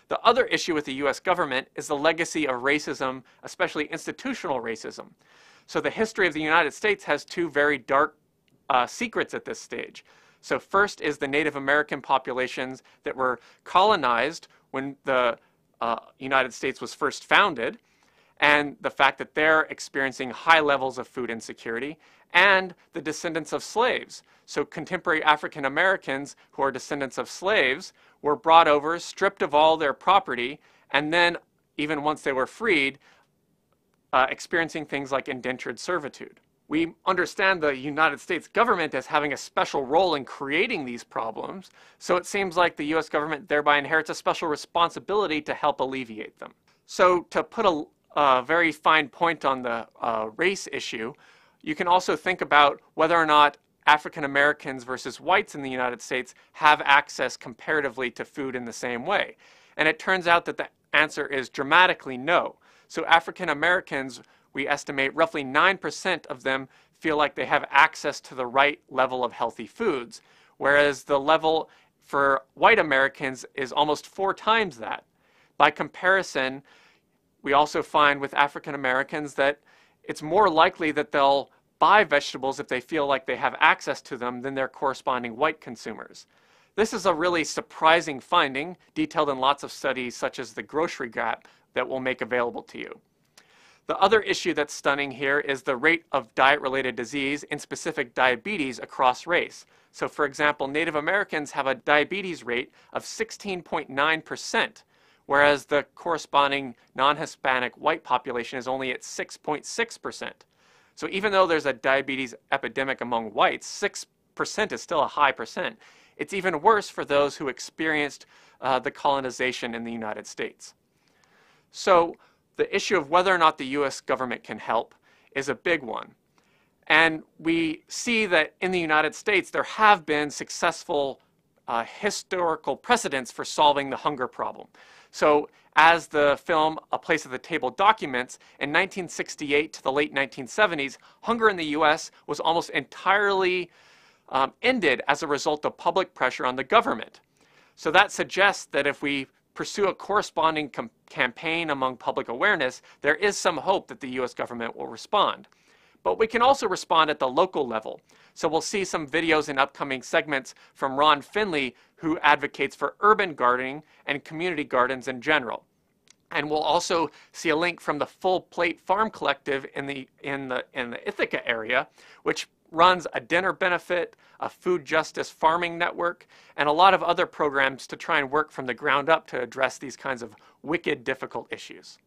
The other issue with the US government is the legacy of racism, especially institutional racism. So the history of the United States has two very dark secrets at this stage. So first is the Native American populations that were colonized when the United States was first founded, and the fact that they're experiencing high levels of food insecurity, and the descendants of slaves. So contemporary African Americans who are descendants of slaves were brought over, stripped of all their property, and then, even once they were freed, experiencing things like indentured servitude. We understand the United States government as having a special role in creating these problems, so it seems like the US government thereby inherits a special responsibility to help alleviate them. So to put a very fine point on the race issue, you can also think about whether or not African Americans versus whites in the United States have access comparatively to food in the same way. And it turns out that the answer is dramatically no. So African Americans, we estimate roughly 9% of them feel like they have access to the right level of healthy foods, whereas the level for white Americans is almost 4 times that. By comparison, we also find with African Americans that it's more likely that they'll buy vegetables if they feel like they have access to them than their corresponding white consumers. This is a really surprising finding, detailed in lots of studies such as the grocery gap that we'll make available to you. The other issue that's stunning here is the rate of diet-related disease, in specific diabetes, across race. So for example, Native Americans have a diabetes rate of 16.9%, whereas the corresponding non-Hispanic white population is only at 6.6%. So even though there's a diabetes epidemic among whites, 6% is still a high percent. It's even worse for those who experienced the colonization in the United States. So the issue of whether or not the US government can help is a big one. And we see that in the United States there have been successful historical precedents for solving the hunger problem. So as the film A Place at the Table documents, in 1968 to the late 1970s, hunger in the US was almost entirely ended as a result of public pressure on the government. So that suggests that if we pursue a corresponding campaign among public awareness, there is some hope that the US government will respond. But we can also respond at the local level. So we'll see some videos in upcoming segments from Ron Finley, who advocates for urban gardening and community gardens in general. And we'll also see a link from the Full Plate Farm Collective in the Ithaca area, which runs a dinner benefit, a food justice farming network, and a lot of other programs to try and work from the ground up to address these kinds of wicked, difficult issues.